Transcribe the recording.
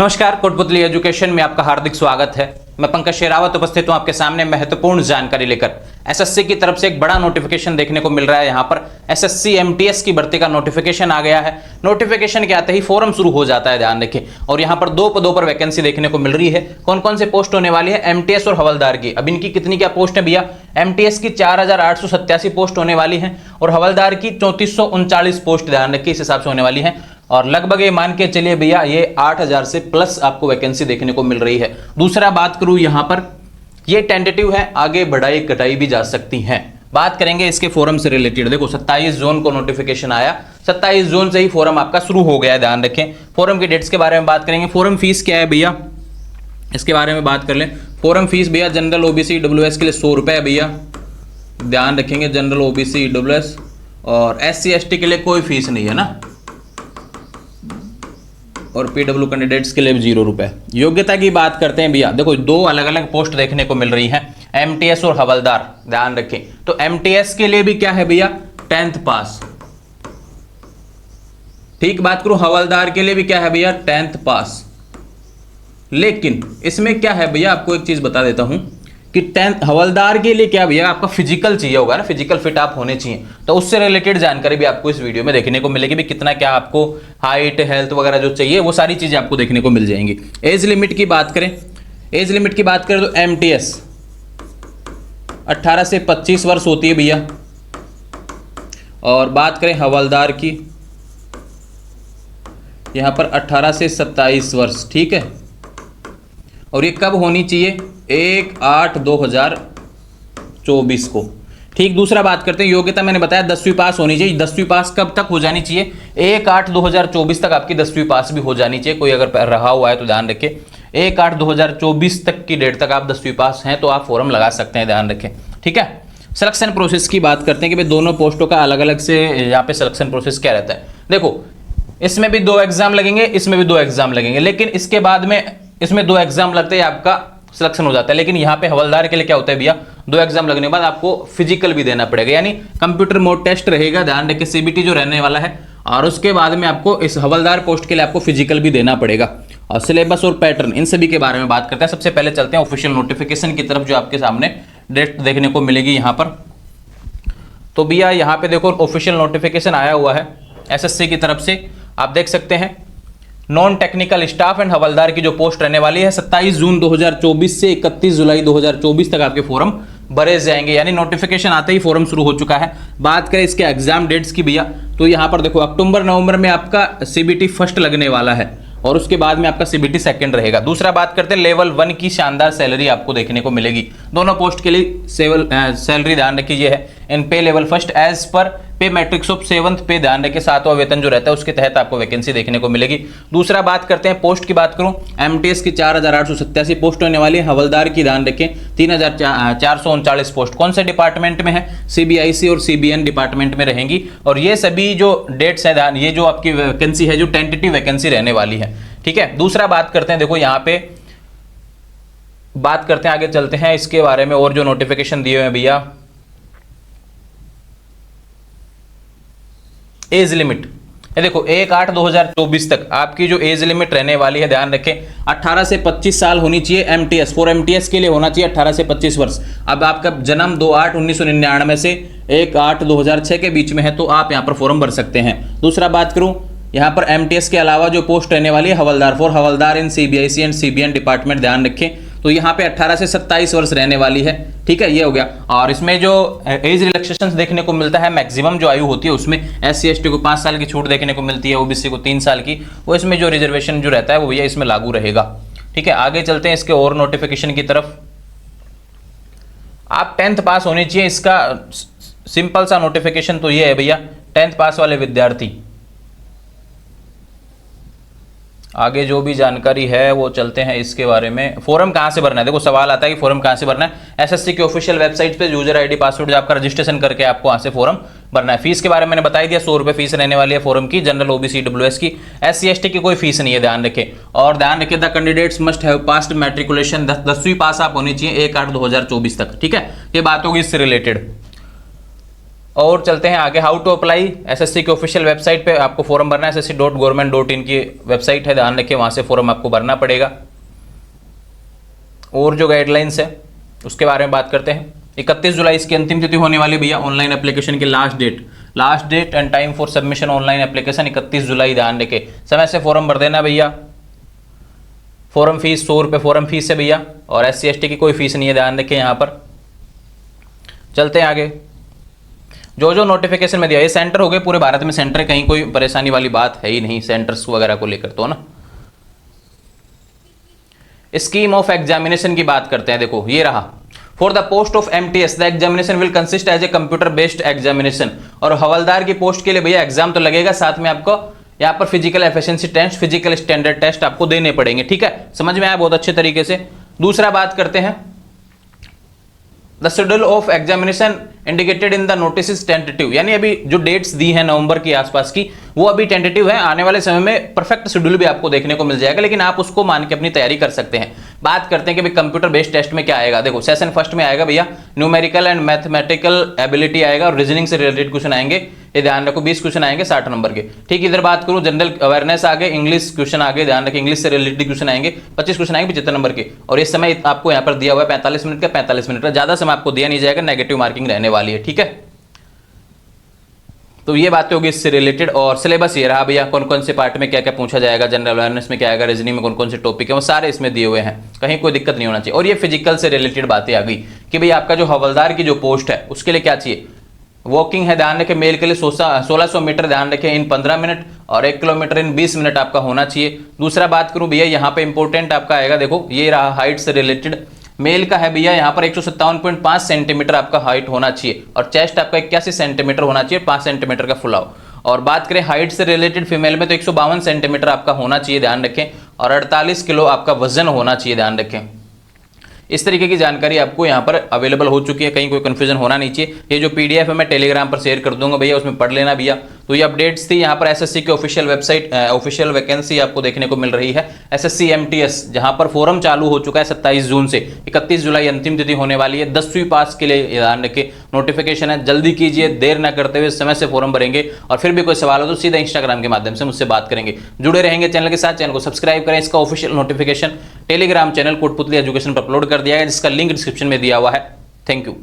नमस्कार, कोटपुतली एजुकेशन में आपका हार्दिक स्वागत है। मैं पंकज शेरावत उपस्थित हूं आपके सामने महत्वपूर्ण जानकारी लेकर। एसएससी की तरफ से एक बड़ा नोटिफिकेशन देखने को मिल रहा है। यहां पर एसएससी एमटीएस की भर्ती का नोटिफिकेशन आ गया है। नोटिफिकेशन के आते ही फॉर्म शुरू हो जाता है, ध्यान रखें। और यहां पर 2 पदों पर वैकेंसी देखने को मिल रही है। कौन कौन से पोस्ट होने वाली है? एमटीएस और हवलदार की। अब इनकी कितनी क्या पोस्ट है भैया? एमटीएस की 4887 पोस्ट होने वाली है और हवलदार की 3439 पोस्ट, ध्यान रखिए, इस हिसाब से होने वाली है। और लगभग ये मान के चलिए भैया, ये 8000 से प्लस आपको वैकेंसी देखने को मिल रही है। दूसरा बात करूं, यहां पर ये टेंटेटिव है, आगे बढ़ाई कटाई भी जा सकती हैं। बात करेंगे इसके फोरम से रिलेटेड। देखो 27 जून को नोटिफिकेशन आया, 27 जून से ही फोरम आपका शुरू हो गया है, ध्यान रखें। फोरम की डेट्स के बारे में बात करेंगे। फोरम फीस क्या है भैया, इसके बारे में बात कर लें। फोरम फीस भैया जनरल ओबीसी डब्ल्यूएस के लिए 100 रुपये है भैया, ध्यान रखेंगे। जनरल ओबीसी डब्ल्यूएस और एससी एसटी के लिए कोई फीस नहीं है ना, और पीडब्ल्यू कैंडिडेट्स के लिए भी 0 रुपये। योग्यता की बात करते हैं भैया, देखो 2 अलग अलग पोस्ट देखने को मिल रही हैं, एमटीएस और हवलदार, ध्यान रखें। तो एमटीएस के लिए भी क्या है भैया? 10th पास। ठीक बात करूं, हवलदार के लिए भी क्या है भैया? 10th पास। लेकिन इसमें क्या है भैया, आपको एक चीज बता देता हूं कि 10th हवलदार के लिए क्या भैया, आपका फिजिकल चाहिए होगा ना, फिजिकल फिट आप होने चाहिए। तो उससे रिलेटेड जानकारी भी आपको इस वीडियो में देखने को मिलेगी भी, कितना क्या आपको हाइट हेल्थ वगैरह जो चाहिए वो सारी चीजें आपको देखने को मिल जाएंगी। एज लिमिट की बात करें, एज लिमिट की बात करें तो एमटीएस 18 से 25 वर्ष होती है भैया। और बात करें हवलदार की, यहां पर 18 से 27 वर्ष, ठीक है। और ये कब होनी चाहिए? 1/8/2024 को, ठीक। दूसरा बात करते हैं योग्यता, मैंने बताया 10वीं पास होनी चाहिए। 10वीं पास कब तक हो जानी चाहिए? 1/8/2024 तक आपकी 10वीं पास भी हो जानी चाहिए। कोई अगर रहा हुआ है तो ध्यान रखें, 1/8/2024 तक की डेट तक आप 10वीं पास हैं तो आप फॉर्म लगा सकते हैं, ध्यान रखें, ठीक है। सिलेक्शन प्रोसेस की बात करते हैं कि भाई दोनों पोस्टों का अलग अलग से यहाँ पे सिलेक्शन प्रोसेस क्या रहता है। देखो इसमें भी 2 एग्जाम लगेंगे, इसमें भी 2 एग्जाम लगेंगे, लेकिन इसके बाद में इसमें 2 एग्जाम लगते हैं, आपका सिलेक्शन हो जाता है। लेकिन यहाँ पे हवलदार के लिए क्या होता है भैया, 2 एग्जाम लगने के बाद आपको फिजिकल भी देना पड़ेगा, यानी कंप्यूटर मोड टेस्ट रहेगा, ध्यान रखिए, सीबीटी जो रहने वाला है। और उसके बाद में आपको इस हवलदार पोस्ट के लिए आपको फिजिकल भी देना पड़ेगा। और सिलेबस और पैटर्न, इन सभी के बारे में बात करते हैं। सबसे पहले चलते हैं ऑफिशियल नोटिफिकेशन की तरफ, जो आपके सामने डेट देखने को मिलेगी यहाँ पर। तो भैया यहाँ पे देखो ऑफिशियल नोटिफिकेशन आया हुआ है एसएससी की तरफ से, आप देख सकते हैं। नॉन टेक्निकल स्टाफ एंड हवलदार की जो पोस्ट रहने वाली है 27 जून 2024 से 31 जुलाई 2024 तक आपके फॉर्म भरे जाएंगे, यानी नोटिफिकेशन आते ही फॉर्म शुरू हो चुका है। बात करें इसके एग्जाम डेट्स की भैया, तो यहाँ पर देखो अक्टूबर नवंबर में आपका सीबीटी फर्स्ट लगने वाला है और उसके बाद में आपका सीबीटी सेकंड रहेगा। दूसरा बात करते हैं लेवल 1 की शानदार सैलरी आपको देखने को मिलेगी। दोनों पोस्ट के लिए सैलरी ध्यान रखिए है इन पे लेवल फर्स्ट एज पर पे मैट्रिक्स ऑफ 7th पे, ध्यान रखिए 7वां वेतन जो रहता है उसके तहत आपको वैकेंसी देखने को मिलेगी। दूसरा बात करते हैं पोस्ट की बात करूं, एमटीएस की 4887 पोस्ट होने वाली है। हवलदार की ध्यान रखें 3439 पोस्ट। कौन से डिपार्टमेंट में है? सीबीआईसी और सीबीएन डिपार्टमेंट में रहेंगी। और ये सभी जो डेट्स है, ध्यान, ये जो आपकी वैकेंसी है जो टेंटेटिव वैकेंसी रहने वाली है, ठीक है। दूसरा बात करते हैं, देखो यहाँ पे बात करते हैं, आगे चलते हैं इसके बारे में और जो नोटिफिकेशन दिए हुए हैं भैया। एज लिमिट, ये देखो 1/8/2024 तक आपकी जो एज लिमिट रहने वाली है, ध्यान रखें 18 से 25 साल होनी चाहिए। एमटीएस फॉर एमटीएस के लिए होना चाहिए 18 से 25 वर्ष। अब आपका जन्म 2/8/1999 से 1/8/2006 के बीच में है तो आप यहाँ पर फॉर्म भर सकते हैं। दूसरा बात करूं, यहाँ पर एमटीएस के अलावा जो पोस्ट रहने वाली है हवलदार फॉर हवलदार in CBIC and CBN department, ध्यान रखें, तो यहाँ पे 18 से 27 वर्ष रहने वाली है, ठीक है। ये हो गया। और इसमें जो एज रिलैक्सेशन देखने को मिलता है, मैक्सिमम जो आयु होती है उसमें एससी एसटी को 5 साल की छूट देखने को मिलती है, ओबीसी को 3 साल की, वो इसमें जो रिजर्वेशन जो रहता है वो भैया इसमें लागू रहेगा, ठीक है। आगे चलते हैं इसके और नोटिफिकेशन की तरफ। आप 10th पास होनी चाहिए, इसका सिंपल सा नोटिफिकेशन तो ये है भैया, 10th पास वाले विद्यार्थी। आगे जो भी जानकारी है वो चलते हैं इसके बारे में। फॉर्म कहाँ से भरना है, देखो सवाल आता है कि फॉर्म कहाँ से भरना है। एसएससी की ऑफिशियल वेबसाइट पे यूजर आईडी पासवर्ड आपका रजिस्ट्रेशन करके आपको वहाँ से फॉर्म भरना है। फीस के बारे में मैंने बता दिया, 100 रुपये फीस रहने वाली है फॉर्म की। जनरल ओबीसी डब्ल्यूएस की, एससी एसटी की कोई फीस नहीं है, ध्यान रखें। और ध्यान रखें the candidates must have passed matriculation, 10वीं पास आप होनी चाहिए 1/8/2024 तक, ठीक है। ये बात होगी इससे रिलेटेड। और चलते हैं आगे, हाउ टू अप्लाई। एसएससी की ऑफिशियल वेबसाइट पे आपको फॉर्म भरना है, ssc.government.in की वेबसाइट है, ध्यान रखिए, वहाँ से फॉर्म आपको भरना पड़ेगा। और जो गाइडलाइंस है उसके बारे में बात करते हैं। 31 जुलाई इसकी अंतिम तिथि होने वाली भैया, ऑनलाइन एप्लीकेशन की last date and time for submission online application 31 July, ध्यान रखे, समय से फॉर्म भर देना भैया। फॉर्म फीस 100 रुपये फॉर्म फीस है भैया, और SC ST की कोई फीस नहीं है, ध्यान रखें यहाँ पर। चलते हैं आगे, जो नोटिफिकेशन में दिया, ये सेंटर हो गए पूरे भारत में सेंटर, कहीं कोई परेशानी वाली बात है ही नहीं सेंटर्स वगैरह को लेकर तो ना। स्कीम ऑफ एग्जामिनेशन की बात करते हैं, देखो ये रहा, for the post of MTS the examination will consist as a computer based examination. और हवलदार की पोस्ट के लिए भैया एग्जाम तो लगेगा, साथ में आपको यहाँ पर physical efficiency test, physical standard test आपको देने पड़ेंगे, ठीक है, समझ में आया बहुत अच्छे तरीके से। दूसरा बात करते हैं, the schedule of examination indicated in the notice is tentative, यानी अभी जो डेट्स दी है नवंबर के आसपास की, वो अभी टेंटेटिव है, आने वाले समय में परफेक्ट शेड्यूल भी आपको देखने को मिल जाएगा, लेकिन आप उसको मान के अपनी तैयारी कर सकते हैं। बात करते हैं कि भाई कंप्यूटर बेस्ड टेस्ट में क्या आएगा, देखो सेशन फर्स्ट में आएगा भैया न्यूमेरिकल एंड मैथमेटिकल एबिलिटी आएगा, और रीजनिंग से रिलेटेड क्वेश्चन आएंगे, ये ध्यान रखो, 20 क्वेश्चन आएंगे 60 नंबर के, ठीक। इधर बात करूं जनरल अवेयरनेस आगे, इंग्लिश क्वेश्चन आगे, ध्यान रखें, इंग्लिश से रिलेटेड क्वेश्चन आएंगे 25 क्वेश्चन आएंगे 75 नंबर के, और इस समय आपको यहाँ पर दिया हुआ है 45 मिनट का, 45 मिनट का, ज्यादा समय आपको दिया नहीं जाएगा, नेगेटिव मार्किंग रहने वाली है, ठीक है। तो ये बातें होगी इससे रिलेटेड। और सिलेबस ये रहा भैया, कौन कौन से पार्ट में क्या क्या पूछा जाएगा, जनरल अवेयरनेस में क्या आएगा, रीजनिंग में कौन कौन से टॉपिक है, वो सारे इसमें दिए हुए हैं, कहीं कोई दिक्कत नहीं होना चाहिए। और ये फिजिकल से रिलेटेड बातें आ गई कि भाई आपका जो हवलदार की जो पोस्ट है उसके लिए क्या चाहिए, वॉकिंग है, ध्यान रखें, मेल के लिए 1600 मीटर ध्यान रखें इन 15 मिनट, और 1 किलोमीटर इन 20 मिनट आपका होना चाहिए। दूसरा बात करूं भैया, यहाँ पे इंपॉर्टेंट आपका आएगा, देखो ये रहा हाइट से रिलेटेड, मेल का है भैया यहाँ पर 157.5 सेंटीमीटर आपका हाइट होना चाहिए, और चेस्ट आपका 81 सेंटीमीटर होना चाहिए, 5 सेंटीमीटर का फुलाव। और बात करें हाइट से रिलेटेड फीमेल में तो 152 सेंटीमीटर आपका होना चाहिए, ध्यान रखें, और 48 किलो आपका वजन होना चाहिए, ध्यान रखें। इस तरीके की जानकारी आपको यहाँ पर अवेलेबल हो चुकी है, कहीं कोई कंफ्यूजन होना नहीं चाहिए। ये जो PDF है मैं टेलीग्राम पर शेयर कर दूंगा भैया, उसमें पढ़ लेना भैया। तो ये अपडेट्स थी यहाँ पर SSC की ऑफिशियल वेबसाइट, ऑफिशियल वैकेंसी आपको देखने को मिल रही है SSC MTS, जहाँ पर फोरम चालू हो चुका है 27 जून से, 31 जुलाई अंतिम तिथि होने वाली है। 10वीं पास के लिए ध्यान रखिए, नोटिफिकेशन है, जल्दी कीजिए, देर ना करते हुए समय से फॉर्म भरेंगे। और फिर भी कोई सवाल हो तो सीधा इंस्टाग्राम के माध्यम से मुझसे बात करेंगे। जुड़े रहेंगे चैनल के साथ, चैनल को सब्सक्राइब करें। इसका official notification Telegram channel Kotputli education पर अपलोड कर दिया है, जिसका लिंक डिस्क्रिप्शन में दिया हुआ है। Thank you.